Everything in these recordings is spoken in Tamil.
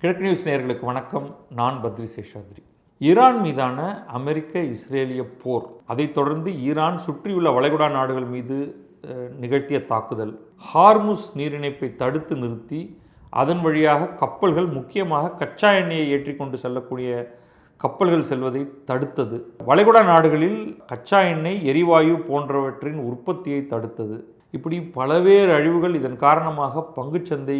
கிழக்கு நியூஸ் நேயர்களுக்கு வணக்கம். நான் பத்ரி சேஷாத்ரி. ஈரான் மீதான அமெரிக்க இஸ்ரேலிய போர், அதைத் தொடர்ந்து ஈரான் சுற்றியுள்ள வளைகுடா நாடுகள் மீது நிகழ்த்திய தாக்குதல், ஹார்முஸ் நீரிணைப்பை தடுத்து நிறுத்தி அதன் வழியாக கப்பல்கள், முக்கியமாக கச்சா எண்ணெயை ஏற்றிக்கொண்டு செல்லக்கூடிய கப்பல்கள் செல்வதை தடுத்தது, வளைகுடா நாடுகளில் கச்சா எண்ணெய், எரிவாயு போன்றவற்றின் உற்பத்தியை தடுத்தது. இப்படி பல்வேறு அழிவுகள். இதன் காரணமாக பங்குச்சந்தை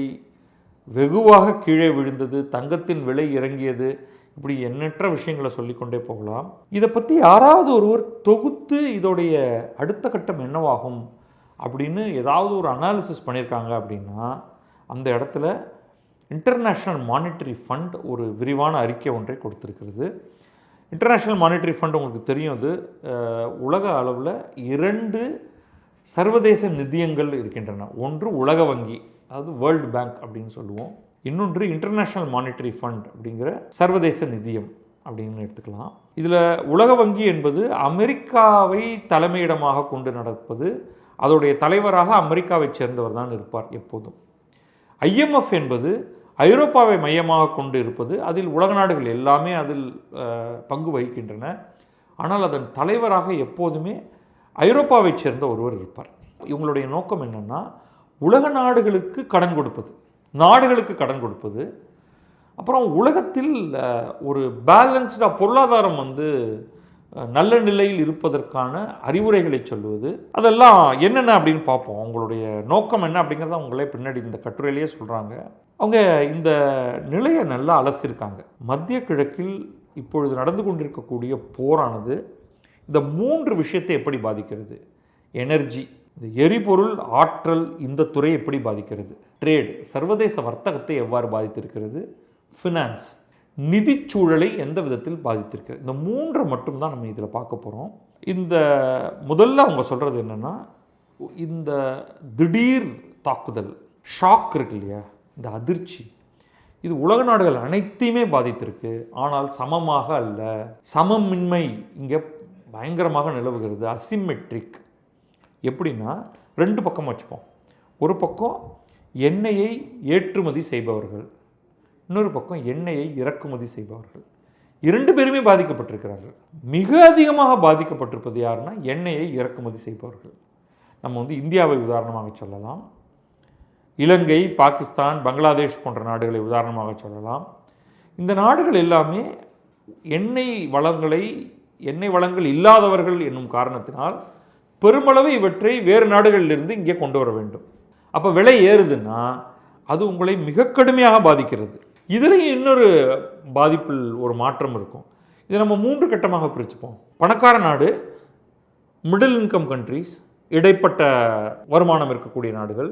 வெகுவாக கீழே விழுந்தது, தங்கத்தின் விலை இறங்கியது. இப்படி எண்ணற்ற விஷயங்களை சொல்லிக்கொண்டே போகலாம். இதை பற்றி யாராவது ஒருவர் தொகுத்து இதோடைய அடுத்த கட்டம் என்னவாகும் அப்படின்னு ஏதாவது ஒரு அனாலிசிஸ் பண்ணியிருக்காங்க அப்படின்னா, அந்த இடத்துல இன்டர்நேஷ்னல் மானிட்டரி ஃபண்ட் ஒரு விரிவான அறிக்கை ஒன்றை கொடுத்துருக்கிறது. இன்டர்நேஷ்னல் மானிட்டரி ஃபண்ட் உங்களுக்கு தெரியும், அது உலக அளவில் 2 சர்வதேச நிதியங்கள் இருக்கின்றன. ஒன்று உலக வங்கி, அதாவது வேர்ல்டு பேங்க் அப்படின்னு சொல்லுவோம். இன்னொன்று இன்டர்நேஷ்னல் மானிட்டரி ஃபண்ட் அப்படிங்கிற சர்வதேச நிதியம் அப்படின்னு எடுத்துக்கலாம். இதில் உலக வங்கி என்பது அமெரிக்காவை தலைமையிடமாக கொண்டு நடப்பது. அதோடைய தலைவராக அமெரிக்காவை சேர்ந்தவர் தான் இருப்பார் எப்போதும். IMF என்பது ஐரோப்பாவை மையமாக கொண்டு இருப்பது. அதில் உலக நாடுகள் எல்லாமே அதில் பங்கு வகிக்கின்றன. ஆனால் அதன் தலைவராக எப்போதுமே ஐரோப்பாவை சேர்ந்த ஒருவர் இருப்பார். இவங்களுடைய நோக்கம் என்னென்னா, உலக நாடுகளுக்கு கடன் கொடுப்பது, நாடுகளுக்கு கடன் கொடுப்பது, அப்புறம் உலகத்தில் ஒரு பேலன்ஸ்டாக பொருளாதாரம் நல்ல நிலையில் இருப்பதற்கான அறிவுரைகளை சொல்லுவது. அதெல்லாம் என்னென்ன அப்படின்னு பார்ப்போம். அவங்களுடைய நோக்கம் என்ன அப்படிங்கிறத அவங்களே பின்னாடி இந்த கட்டுரையிலேயே சொல்கிறாங்க. அவங்க இந்த நிலையை நல்லா அலசியிருக்காங்க. மத்திய கிழக்கில் இப்பொழுது நடந்து கொண்டிருக்கக்கூடிய போரானது இந்த 3 விஷயத்தை எப்படி பாதிக்கிறது? எனர்ஜி, இந்த எரிபொருள், ஆற்றல், இந்த துறை எப்படி பாதிக்கிறது? ட்ரேட், சர்வதேச வர்த்தகத்தை எவ்வாறு பாதித்திருக்கிறது? ஃபினான்ஸ், நிதிச்சூழலை எந்த விதத்தில் பாதித்திருக்கிறது? இந்த 3 மட்டும்தான் நம்ம இதில் பார்க்க போகிறோம். இந்த முதல்ல அவங்க சொல்கிறது என்னென்னா, இந்த திடீர் தாக்குதல், ஷாக் இருக்கு இல்லையா, இந்த அதிர்ச்சி, இது உலக நாடுகள் அனைத்தையுமே பாதித்திருக்கு. ஆனால் சமமாக அல்ல. சமமின்மை இங்கே பயங்கரமாக நிலவுகிறது. அசிமெட்ரிக். எப்படின்னா, 2 பக்கம் வச்சுப்போம். ஒரு பக்கம் எண்ணெயை ஏற்றுமதி செய்பவர்கள், இன்னொரு பக்கம் எண்ணெயை இறக்குமதி செய்பவர்கள். 2 பேருமே பாதிக்கப்பட்டிருக்கிறார்கள். மிக அதிகமாக பாதிக்கப்பட்டிருப்பது யாருன்னா, எண்ணெயை இறக்குமதி செய்பவர்கள். நம்ம இந்தியாவை உதாரணமாக சொல்லலாம், இலங்கை, பாகிஸ்தான், பங்களாதேஷ் போன்ற நாடுகளை உதாரணமாக சொல்லலாம். இந்த நாடுகள் எல்லாமே எண்ணெய் வளங்கள் இல்லாதவர்கள் என்னும் காரணத்தினால் பெருமளவு இவற்றை வேறு நாடுகளிலிருந்து இங்கே கொண்டு வர வேண்டும். அப்போ விலை ஏறுதுன்னா அது உங்களை மிக கடுமையாக பாதிக்கிறது. இதுலேயும் இன்னொரு பாதிப்பில் ஒரு மாற்றம் இருக்கும். இதை நம்ம 3 கட்டமாக பிரிச்சுப்போம். பணக்கார நாடு, மிடில் இன்கம் கண்ட்ரீஸ், இடைப்பட்ட வருமானம் இருக்கக்கூடிய நாடுகள்,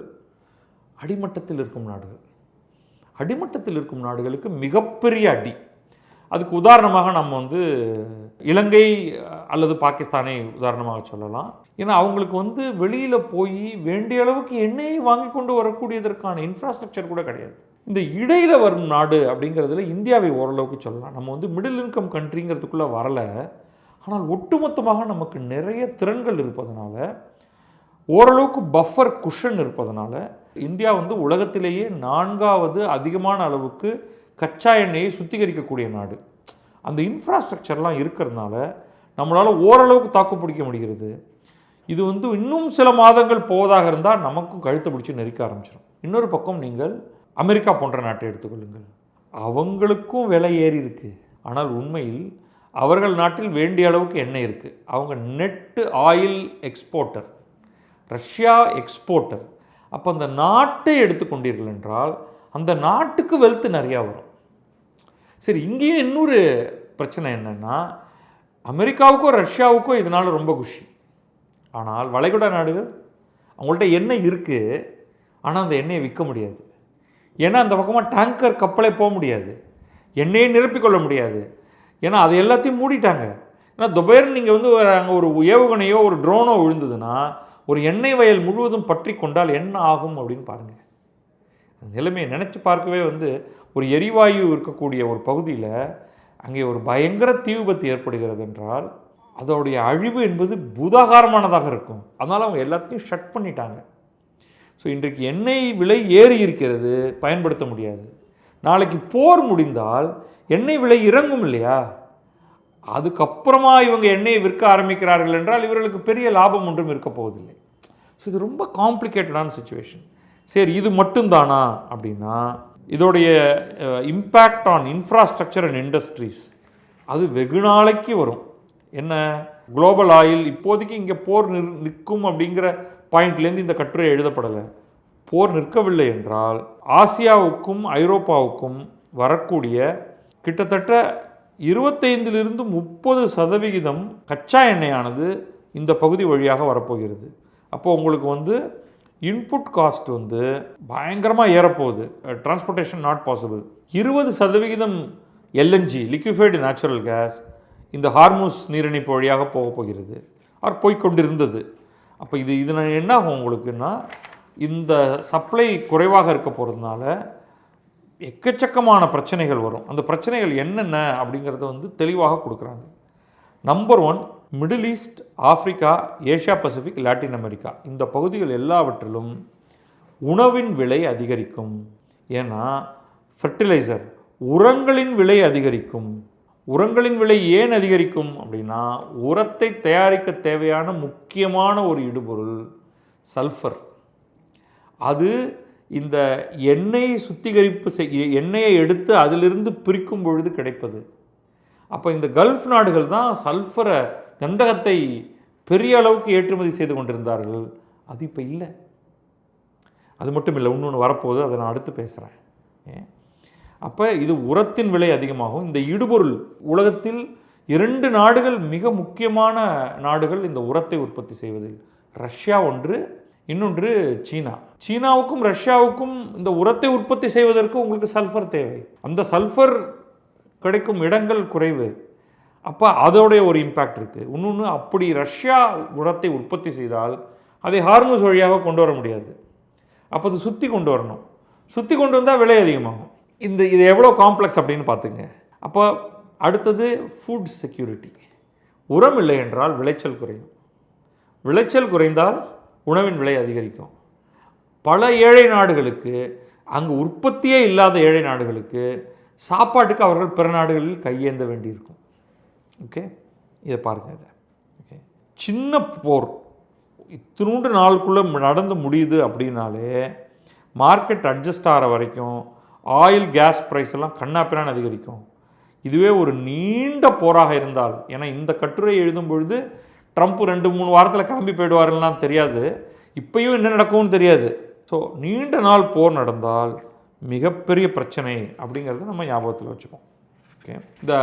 அடிமட்டத்தில் இருக்கும் நாடுகள். அடிமட்டத்தில் இருக்கும் நாடுகளுக்கு மிகப்பெரிய அடி. அதுக்கு உதாரணமாக நம்ம இலங்கை அல்லது பாகிஸ்தானை உதாரணமாக சொல்லலாம். ஏன்னா அவங்களுக்கு வெளியில் போய் வேண்டிய அளவுக்கு எண்ணெயை வாங்கி கொண்டு வரக்கூடியதற்கான இன்ஃப்ராஸ்ட்ரக்சர் கூட கிடையாது. இந்த இடையில் வரும் நாடு அப்படிங்கிறதுல இந்தியாவை ஓரளவுக்கு சொல்லலாம். நம்ம மிடில் இன்கம் கண்ட்ரிங்கிறதுக்குள்ளே வரலை. ஆனால் ஒட்டுமொத்தமாக நமக்கு நிறைய திறன்கள் இருப்பதனால, ஓரளவுக்கு பஃபர் குஷன் இருப்பதனால, இந்தியா உலகத்திலேயே 4வது அதிகமான அளவுக்கு கச்சா எண்ணெயை சுத்திகரிக்கக்கூடிய நாடு. அந்த இன்ஃப்ராஸ்ட்ரக்சர்லாம் இருக்கிறதுனால நம்மளால் ஓரளவுக்கு தாக்கு பிடிக்க முடிகிறது. இது இன்னும் சில மாதங்கள் போவதாக இருந்தால் நமக்கும் கழுத்தை பிடிச்சி நெருக்க ஆரம்பிச்சிடும். இன்னொரு பக்கம் நீங்கள் அமெரிக்கா போன்ற நாட்டை எடுத்துக்கொள்ளுங்கள். அவங்களுக்கும் விலை ஏறி இருக்குது. ஆனால் உண்மையில் அவர்கள் நாட்டில் வேண்டிய அளவுக்கு எண்ணெய் இருக்குது. அவங்க net oil exporter, Russia exporter. அப்போ அந்த நாட்டை எடுத்துக்கொண்டீர்கள் என்றால் அந்த நாட்டுக்கு வெல்த் நிறையா வரும். சரி, இங்கேயும் இன்னொரு பிரச்சனை என்னென்னா, அமெரிக்காவுக்கோ ரஷ்யாவுக்கோ இதனால் ரொம்ப குஷி. ஆனால் வளைகுடா நாடுகள், அவங்கள்ட்ட எண்ணெய் இருக்குது, ஆனால் அந்த எண்ணெயை விற்க முடியாது. ஏன்னா அந்த பக்கமாக டேங்கர் கப்பலே போக முடியாது, எண்ணெயை நிரப்பிக்கொள்ள முடியாது. ஏன்னா அது எல்லாத்தையும் மூடிட்டாங்க. ஏன்னா துபைர்னு நீங்கள் அங்கே ஒரு ஏவுகணையோ ஒரு ட்ரோனோ விழுந்ததுன்னா ஒரு எண்ணெய் வயல் முழுவதும் பற்றி கொண்டால் என்ன ஆகும் அப்படின்னு பாருங்கள். நிலைமையை நினச்சி பார்க்கவே ஒரு எரிவாயு இருக்கக்கூடிய ஒரு பகுதியில் அங்கே ஒரு பயங்கர தீ விபத்து ஏற்படுகிறது என்றால் அதோடைய அழிவு என்பது பூதாகாரமானதாக இருக்கும். அதனால் அவங்க எல்லாத்தையும் ஷட் பண்ணிட்டாங்க. ஸோ இன்றைக்கு எண்ணெய் விலை ஏறி இருக்கிறது, பயன்படுத்த முடியாது. நாளைக்கு போர் முடிந்தால் எண்ணெய் விலை இறங்கும் இல்லையா? அதுக்கப்புறமா இவங்க எண்ணெயை விற்க ஆரம்பிக்கிறார்கள் என்றால் இவர்களுக்கு பெரிய லாபம் ஒன்றும் இருக்க போவதில்லை. ஸோ இது ரொம்ப காம்ப்ளிகேட்டடான சுச்சுவேஷன். சரி, இது மட்டும்தானா அப்படின்னா, இதோடைய impact on infrastructure and industries அது வெகு நாளைக்கு வரும். என்ன, குளோபல் ஆயில் இப்போதைக்கு இங்கே போர் நிற்கும் அப்படிங்கிற பாயிண்ட்லேருந்து இந்த கட்டுரை எழுதப்படலை. போர் நிற்கவில்லை என்றால் ஆசியாவுக்கும் ஐரோப்பாவுக்கும் வரக்கூடிய கிட்டத்தட்ட 25-30% கச்சா எண்ணெயானது இந்த பகுதி வழியாக வரப்போகிறது. அப்போது உங்களுக்கு இன்புட் காஸ்ட் பயங்கரமாக ஏறப்போகுது. Transportation not possible. 20% LNG, liquefied natural gas, இந்த ஹார்மூஸ் நீரிணைப்பு வழியாக போகிறது, போய்கொண்டிருந்தது. அப்போ இது என்ன ஆகும் உங்களுக்குன்னா, இந்த சப்ளை குறைவாக இருக்க போகிறதுனால எக்கச்சக்கமான பிரச்சனைகள் வரும். அந்த பிரச்சனைகள் என்னென்ன அப்படிங்கிறத தெளிவாக கொடுக்குறாங்க. Number 1, middle east, Africa, Asia Pacific, Latin America, இந்த பகுதிகள் எல்லாவற்றிலும் உணவின் விலை அதிகரிக்கும். ஏன்னா ஃபெர்டிலைசர், உரங்களின் விலை அதிகரிக்கும். உரங்களின் விலை ஏன் அதிகரிக்கும் அப்படின்னா, உரத்தை தயாரிக்க தேவையான முக்கியமான ஒரு இடுபொருள் சல்ஃபர். அது இந்த எண்ணெய் சுத்திகரிப்பு எண்ணெயை எடுத்து அதிலிருந்து பிரிக்கும் பொழுது கிடைப்பது. அப்போ இந்த கல்ஃப் நாடுகள் தான் சல்ஃபரை, கந்தகத்தை பெரிய அளவுக்கு ஏற்றுமதி செய்து கொண்டிருந்தார்கள். அது இப்போ இல்லை. அது மட்டும் இல்லை, இன்னொன்று வரப்போகுது, அதை நான் அடுத்து பேசுகிறேன். அப்போ இது உரத்தின் விலை அதிகமாகும். இந்த இடுபொருள், உலகத்தில் 2 நாடுகள் மிக முக்கியமான நாடுகள் இந்த உரத்தை உற்பத்தி செய்வதில். ரஷ்யா ஒன்று, இன்னொன்று சீனா. சீனாவுக்கும் ரஷ்யாவுக்கும் இந்த உரத்தை உற்பத்தி செய்வதற்கு உங்களுக்கு சல்ஃபர் தேவை. அந்த சல்ஃபர் கிடைக்கும் இடங்கள் குறைவு. அப்போ அதோடைய ஒரு இம்பேக்ட் இருக்குது. இன்னொன்று, அப்படி ரஷ்யா உரத்தை உற்பத்தி செய்தால் அதை ஹார்மூஸ் வழியாக கொண்டு வர முடியாது. அப்போ அது சுற்றி கொண்டு வரணும். சுற்றி கொண்டு வந்தால் விலை அதிகமாகும். இது எவ்வளோ காம்ப்ளெக்ஸ் அப்படின்னு பார்த்துங்க. அப்போ அடுத்தது ஃபுட் செக்யூரிட்டி. உரம் இல்லை என்றால் விளைச்சல் குறையும். விளைச்சல் குறைந்தால் உணவின் விலை அதிகரிக்கும். பல ஏழை நாடுகளுக்கு, அங்கு உற்பத்தியே இல்லாத ஏழை நாடுகளுக்கு சாப்பாட்டுக்கு அவர்கள் பிற நாடுகளில் கையேந்த வேண்டியிருக்கும். ஓகே, இதை பாருங்கள். இதை ஓகே, சின்ன போர் இத்தினூண்டு நாளுக்குள்ளே நடந்து முடியுது அப்படின்னாலே மார்க்கெட் அட்ஜஸ்ட் ஆகிற வரைக்கும் ஆயில், கேஸ் ப்ரைஸ் எல்லாம் கண்ணாப்பினான்னு அதிகரிக்கும். இதுவே ஒரு நீண்ட போராக இருந்தால், ஏன்னா இந்த கட்டுரை எழுதும் பொழுது ட்ரம்ப் 2-3 வாரத்தில் கிளம்பி போயிடுவாருலாம் தெரியாது, இப்பயும் என்ன நடக்கும்னு தெரியாது. ஸோ நீண்ட நாள் போர் நடந்தால் மிகப்பெரிய பிரச்சனை அப்படிங்கிறத நம்ம ஞாபகத்தில் வச்சுப்போம். ஓகே, இந்த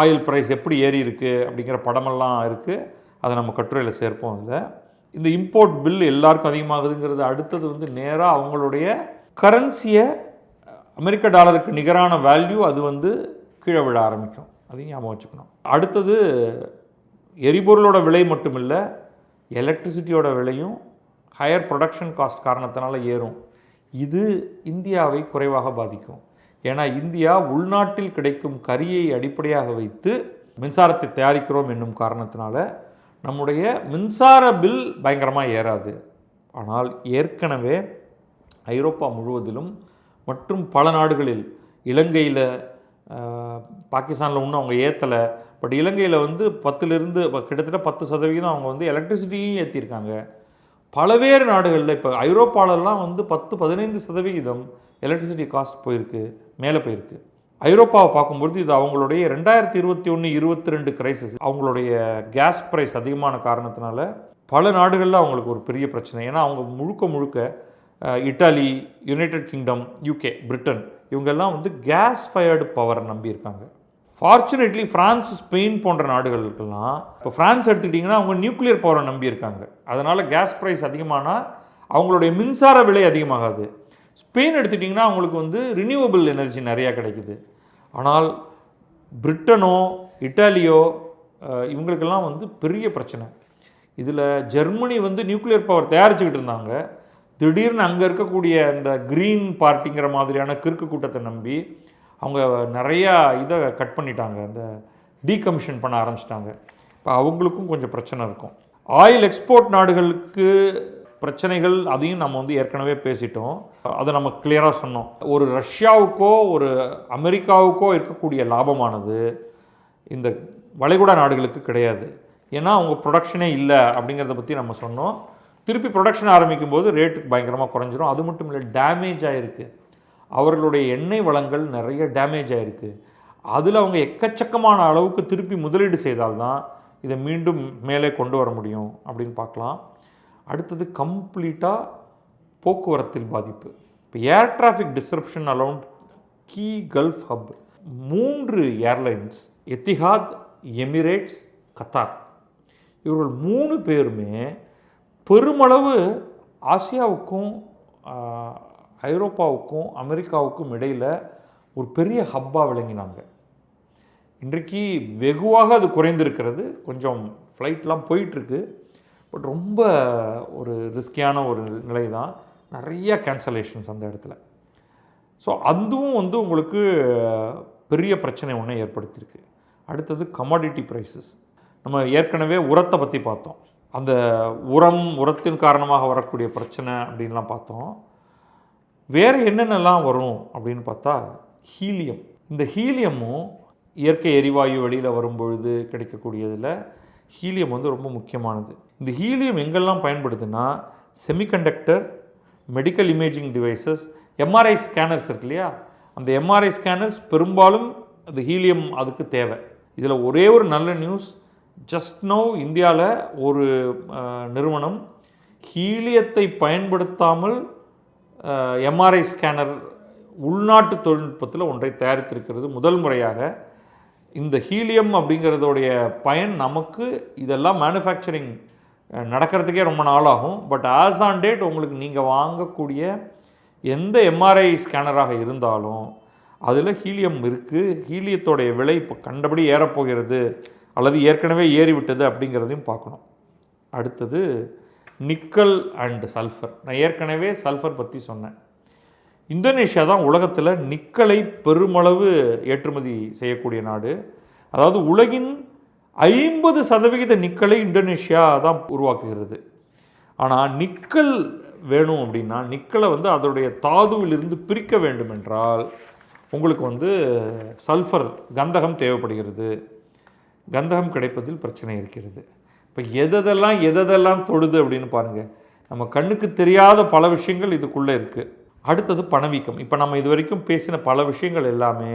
ஆயில் ப்ரைஸ் எப்படி ஏறி இருக்குது அப்படிங்கிற படமெல்லாம் இருக்குது, அதை நம்ம கட்டுரையில் சேர்ப்போம். இந்த இம்போர்ட் பில் எல்லாருக்கும் அதிகமாகுதுங்கிறது அடுத்தது நேராக அவங்களுடைய கரன்சியை, அமெரிக்க டாலருக்கு நிகரான வேல்யூ அது கீழே விழ ஆரம்பிக்கும். அதையும் ஞாபகம் வச்சுக்கணும். அடுத்தது எரிபொருளோட விலை மட்டும் இல்லை, எலக்ட்ரிசிட்டியோட விலையும் ஹையர் ப்ரொடக்ஷன் காஸ்ட் காரணத்தினால ஏறும். இது இந்தியாவை குறைவாக பாதிக்கும். ஏன்னா இந்தியா உள்நாட்டில் கிடைக்கும் கரியை அடிப்படையாக வைத்து மின்சாரத்தை தயாரிக்கிறோம் என்னும் காரணத்தினால நம்முடைய மின்சார பில் பயங்கரமாக ஏறாது. ஆனால் ஏற்கனவே ஐரோப்பா முழுவதிலும் மற்றும் பல நாடுகளில், இலங்கையில், பாகிஸ்தானில் இன்னும் அவங்க ஏற்றலை, பட் இலங்கையில் 10லிருந்து கிட்டத்தட்ட 10% அவங்க எலக்ட்ரிசிட்டியும் ஏற்றிருக்காங்க. பலவேறு நாடுகளில் இப்போ ஐரோப்பாலெல்லாம் 10-15% எலக்ட்ரிசிட்டி காஸ்ட் போயிருக்கு, மேலே போயிருக்கு. ஐரோப்பாவை பார்க்கும்பொழுது இது அவங்களுடைய 2021-22 கிரைசிஸ், அவங்களுடைய கேஸ் ப்ரைஸ் அதிகமான காரணத்தினால பல நாடுகளில் அவங்களுக்கு ஒரு பெரிய பிரச்சனை. ஏன்னா அவங்க முழுக்க Italy, United kingdom, UK, Britain, இவங்கெல்லாம் கேஸ் ஃபயர்டு பவரை நம்பியிருக்காங்க. ஃபார்ச்சுனேட்லி ஃப்ரான்ஸ், ஸ்பெயின் போன்ற நாடுகளுக்கெல்லாம், இப்போ ஃப்ரான்ஸ் எடுத்துக்கிட்டிங்கன்னா அவங்க நியூக்ளியர் பவரை நம்பியிருக்காங்க. அதனால் கேஸ் ப்ரைஸ் அதிகமானால் அவங்களுடைய மின்சார விலை அதிகமாகாது. ஸ்பெயின் எடுத்துக்கிட்டிங்கன்னா அவங்களுக்கு ரினியூவபிள் எனர்ஜி நிறையா கிடைக்குது. ஆனால் பிரிட்டனோ, இட்டாலியோ, இவங்களுக்கெல்லாம் பெரிய பிரச்சனை. இதில் ஜெர்மனி நியூக்ளியர் பவர் தயாரிச்சுக்கிட்டு இருந்தாங்க. திடீர்னு அங்கே இருக்கக்கூடிய இந்த க்ரீன் பார்ட்டிங்கிற மாதிரியான கிறுக்கு கூட்டத்தை நம்பி அவங்க நிறையா இதை கட் பண்ணிட்டாங்க, அந்த டீகமிஷன் பண்ண ஆரம்பிச்சிட்டாங்க. இப்போ அவங்களுக்கும் கொஞ்சம் பிரச்சனை இருக்கும். ஆயில் எக்ஸ்போர்ட் நாடுகளுக்கு பிரச்சனைகள் அதையும் நம்ம வந்து ஏற்கனவே பேசிட்டோம். அதை நம்ம கிளியராக சொன்னோம். ஒரு ரஷ்யாவுக்கோ ஒரு அமெரிக்காவுக்கோ இருக்கக்கூடிய லாபமானது இந்த வளைகுடா நாடுகளுக்கு கிடையாது. ஏன்னா அவங்க ப்ரொடக்ஷனே இல்லை அப்படிங்கிறத பற்றி நம்ம சொன்னோம். திருப்பி ப்ரொடக்ஷன் ஆரம்பிக்கும் போது ரேட்டுக்கு பயங்கரமாக குறைஞ்சிரும். அது மட்டும் இல்லை, டேமேஜ் ஆகிருக்கு. அவர்களுடைய எண்ணெய் வளங்கள் நிறைய டேமேஜ் ஆகிருக்கு. அதில் அவங்க எக்கச்சக்கமான அளவுக்கு திருப்பி முதலீடு செய்தால்தான் இதை மீண்டும் மேலே கொண்டு வர முடியும் அப்படின்னு பார்க்கலாம். அடுத்தது கம்ப்ளீட்டாக போக்குவரத்தில் பாதிப்பு. இப்போ air traffic disruption around key Gulf hub 3 airlines, Etihad, Emirates, Qatar, இவர்கள் 3 பேருமே பெருமளவு ஆசியாவுக்கும் ஐரோப்பாவுக்கும் அமெரிக்காவுக்கும் இடையில் ஒரு பெரிய ஹப்பாக விளங்கினாங்க. இன்றைக்கு வெகுவாக அது குறைந்திருக்கிறது. கொஞ்சம் ஃப்ளைட்லாம் போயிட்டுருக்கு. பட் ரொம்ப ஒரு ரிஸ்கியான ஒரு நிலை தான். நிறைய கேன்சலேஷன்ஸ் அந்த இடத்துல. ஸோ அதுவும் வந்து உங்களுக்கு பெரிய பிரச்சனை ஒன்று ஏற்படுத்தியிருக்கு. அடுத்தது கமாடிட்டி ப்ரைஸஸ். நம்ம ஏற்கனவே உரத்தை பற்றி பார்த்தோம். அந்த உரத்தின் காரணமாக வரக்கூடிய பிரச்சனை அப்படின்லாம் பார்த்தோம். வேறு என்னென்னலாம் வரும் அப்படின்னு பார்த்தா ஹீலியம். இந்த ஹீலியமும் இயற்கை எரிவாயு வெளியில் வரும்பொழுது கிடைக்கக்கூடியதில் ஹீலியம் வந்து ரொம்ப முக்கியமானது. இந்த ஹீலியம் எங்கெல்லாம் பயன்படுதுன்னா semiconductor, medical imaging devices, MRI scanners இருக்கு இல்லையா, அந்த எம்ஆர்ஐ ஸ்கேனர்ஸ் பெரும்பாலும் அந்த ஹீலியம் அதுக்கு தேவை. இதில் ஒரே ஒரு நல்ல நியூஸ், ஜஸ்ட் நவ் இந்தியாவில் ஒரு நிறுவனம் ஹீலியத்தை பயன்படுத்தாமல் எம்ஆர்ஐ ஸ்கேனர் உள்நாட்டு தொழில்நுட்பத்தில் ஒன்றை தயாரித்திருக்கிறது. முதல் முறையாக இந்த ஹீலியம் அப்படிங்கிறதோடைய பயன் நமக்கு இதெல்லாம் மேனுஃபேக்சரிங் நடக்கிறதுக்கே ரொம்ப நாளாகும். பட் ஆஸ் ஆன் டேட் உங்களுக்கு நீங்கள் வாங்கக்கூடிய எந்த எம்ஆர்ஐ ஸ்கேனராக இருந்தாலும் அதில் ஹீலியம் இருக்குது. ஹீலியத்தோடைய விலை இப்போ கண்டபடி ஏறப்போகிறது அல்லது ஏற்கனவே ஏறிவிட்டது அப்படிங்கிறதையும் பார்க்கணும். அடுத்தது நிக்கல் அண்ட் சல்ஃபர். நான் ஏற்கனவே சல்ஃபர் பற்றி சொன்னேன். இந்தோனேஷியா தான் உலகத்தில் நிக்கலை பெருமளவு ஏற்றுமதி செய்யக்கூடிய நாடு. அதாவது உலகின் 50% நிக்கலை இந்தோனேஷியா தான் உருவாக்குகிறது. ஆனால் நிக்கல் வேணும் அப்படின்னா, நிக்கலை வந்து அதோடைய தாதுவிலிருந்து பிரிக்க வேண்டும் என்றால் உங்களுக்கு வந்து சல்ஃபர், கந்தகம் தேவைப்படுகிறது. கந்தகம் கிடைப்பதில் பிரச்சனை இருக்கிறது. இப்போ எதெல்லாம் தொடுது அப்படின்னு பாருங்கள். நம்ம கண்ணுக்கு தெரியாத பல விஷயங்கள் இதுக்குள்ளே இருக்குது. அடுத்தது பணவீக்கம். இப்போ நம்ம இது வரைக்கும் பேசின பல விஷயங்கள் எல்லாமே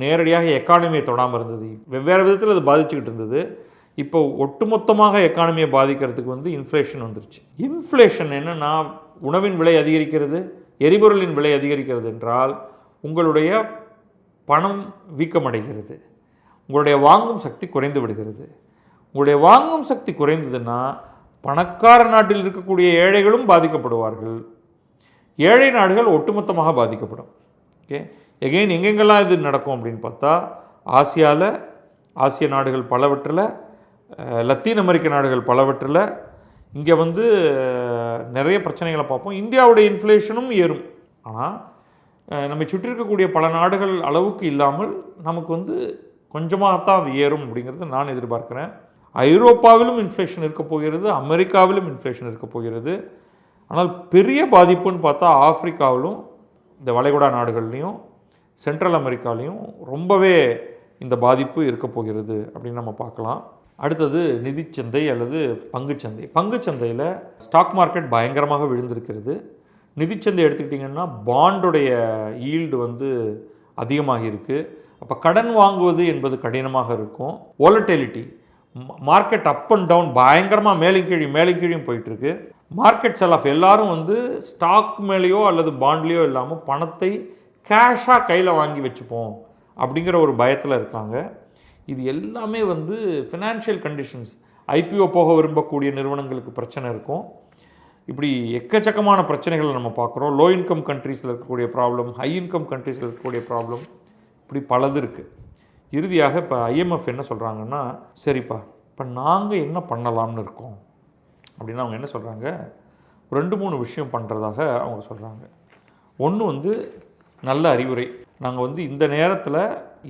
நேரடியாக எக்கானமியை தொடாமல் இருந்தது. வெவ்வேறு விதத்தில் அது பாதிச்சுக்கிட்டு இருந்தது. இப்போ ஒட்டுமொத்தமாக எக்கானமியை பாதிக்கிறதுக்கு வந்து இன்ஃப்ளேஷன் வந்துருச்சு. இன்ஃப்ளேஷன் என்னென்னா, உணவின் விலை அதிகரிக்கிறது, எரிபொருளின் விலை அதிகரிக்கிறது என்றால் உங்களுடைய பணம் வீக்கமடைகிறது, உங்களுடைய வாங்கும் சக்தி குறைந்து விடுகிறது. உங்களுடைய வாங்கும் சக்தி குறைந்ததுன்னா பணக்கார நாட்டில் இருக்கக்கூடிய ஏழைகளும் பாதிக்கப்படுவார்கள், ஏழை நாடுகள் ஒட்டுமொத்தமாக பாதிக்கப்படும். ஓகே, எகெயின் எங்கெங்கெல்லாம் இது நடக்கும் அப்படின்னு பார்த்தா ஆசிய நாடுகள் பலவற்றில், லத்தீன் அமெரிக்க நாடுகள் பலவற்றில் இங்கே வந்து நிறைய பிரச்சனைகளை பார்ப்போம். இந்தியாவுடைய இன்ஃப்ளேஷனும் ஏறும். ஆனால் நம்ம சுற்றி இருக்கக்கூடிய பல நாடுகள் அளவுக்கு இல்லாமல் நமக்கு வந்து கொஞ்சமாகத்தான் அது ஏறும் அப்படிங்கிறது நான் எதிர்பார்க்குறேன். ஐரோப்பாவிலும் இன்ஃப்ளேஷன் இருக்க போகிறது, அமெரிக்காவிலும் இன்ஃப்ளேஷன் இருக்க போகிறது. ஆனால் பெரிய பாதிப்புன்னு பார்த்தா ஆப்பிரிக்காவிலும் இந்த வளைகுடா நாடுகள்லையும் சென்ட்ரல் அமெரிக்காலையும் ரொம்பவே இந்த பாதிப்பு இருக்க போகிறது அப்படின்னு நம்ம பார்க்கலாம். அடுத்தது நிதிச்சந்தை அல்லது பங்குச்சந்தை. பங்குச்சந்தையில் ஸ்டாக் மார்க்கெட் பயங்கரமாக விழுந்திருக்கிறது. நிதிச்சந்தை எடுத்துக்கிட்டிங்கன்னா பாண்டுடைய ஈல்டு வந்து அதிகமாக இருக்குது. அப்போ கடன் வாங்குவது என்பது கடினமாக இருக்கும். Volatility, market up and down பயங்கரமாக மேலும் கீழியும் போயிட்டுருக்கு. மார்க்கெட் செல் ஆஃப், எல்லாரும் வந்து ஸ்டாக் மேலேயோ அல்லது பாண்ட்லேயோ இல்லாமல் பணத்தை கேஷாக கையில் வாங்கி வச்சுப்போம் அப்படிங்கிற ஒரு பயத்தில் இருக்காங்க. இது எல்லாமே வந்து ஃபினான்ஷியல் கண்டிஷன்ஸ், ஐபிஓ போக விரும்பக்கூடிய நிறுவனங்களுக்கு பிரச்சனை இருக்கும். இப்படி எக்கச்சக்கமான பிரச்சனைகளை நம்ம பார்க்குறோம். லோ இன்கம் கண்ட்ரீஸில் இருக்கக்கூடிய ப்ராப்ளம், ஹை இன்கம் கண்ட்ரீஸில் இருக்கக்கூடிய ப்ராப்ளம், இப்படி பலது இருக்குது. இறுதியாக இப்போ ஐஎம்எஃப் என்ன சொல்கிறாங்கன்னா, சரிப்பா இப்போ நாங்கள் என்ன பண்ணலாம்னு இருக்கோம் அப்படின்னா அவங்க என்ன சொல்கிறாங்க, 2-3 விஷயம் பண்ணுறதாக அவங்க சொல்கிறாங்க. ஒன்று வந்து நல்ல அறிவுரை. நாங்கள் வந்து இந்த நேரத்தில்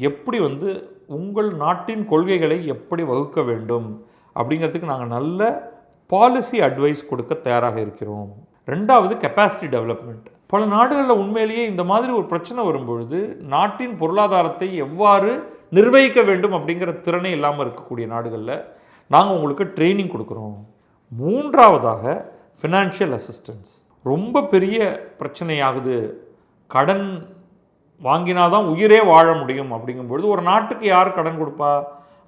எப்படி வந்து உங்கள் நாட்டின் கொள்கைகளை எப்படி வகுக்க வேண்டும் அப்படிங்கிறதுக்கு நாங்கள் நல்ல பாலிசி அட்வைஸ் கொடுக்க தயாராக இருக்கிறோம். ரெண்டாவது கெப்பாசிட்டி டெவலப்மெண்ட். பல நாடுகளில் உண்மையிலேயே இந்த மாதிரி ஒரு பிரச்சனை வரும்பொழுது நாட்டின் பொருளாதாரத்தை எவ்வாறு நிர்வகிக்க வேண்டும் அப்படிங்கிற திறனே இல்லாமல் இருக்கக்கூடிய நாடுகளில் நாங்கள் உங்களுக்கு ட்ரைனிங் கொடுக்குறோம். மூன்றாவதாக ஃபினான்ஷியல் அசிஸ்டன்ஸ். ரொம்ப பெரிய பிரச்சனையாகுது, கடன் வாங்கினாதான் உயிரே வாழ முடியும் அப்படிங்கும்பொழுது ஒரு நாட்டுக்கு யார் கடன் கொடுப்பா?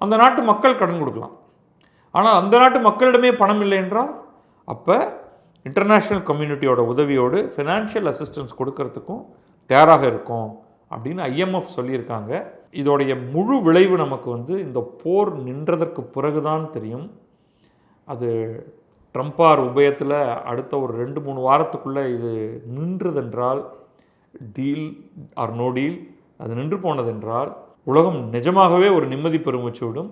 அந்த நாட்டு மக்கள் கடன் கொடுக்கலாம். ஆனால் அந்த நாட்டு மக்களிடமே பணம் இல்லை என்றால் அப்போ இன்டர்நேஷ்னல் கம்யூனிட்டியோட உதவியோடு ஃபினான்ஷியல் அசிஸ்டன்ஸ் கொடுக்கறதுக்கும் தயாராக இருக்கும் அப்படின்னு ஐஎம்எஃப் சொல்லியிருக்காங்க. இதோடைய முழு விளைவு நமக்கு இந்த போர் நின்றதற்கு பிறகுதான் தெரியும். அது ட்ரம்பார் உபயத்தில் அடுத்த ஒரு 2-3 வாரத்துக்குள்ளே இது நின்றுதென்றால், டீல் ஆர் நோ டீல், அது நின்று போனதென்றால் உலகம் நிஜமாகவே ஒரு நிம்மதி பெருமூச்சு விடும்.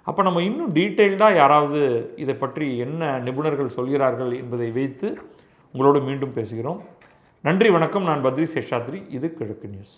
அப்போ நம்ம இன்னும் டீட்டெயில்டாக யாராவது இதை பற்றி என்ன நிபுணர்கள் சொல்கிறார்கள் என்பதை வைத்து உங்களோடு மீண்டும் பேசுகிறோம். நன்றி, வணக்கம். நான் பத்ரி சேஷாத்ரி. இது கிழக்கு நியூஸ்.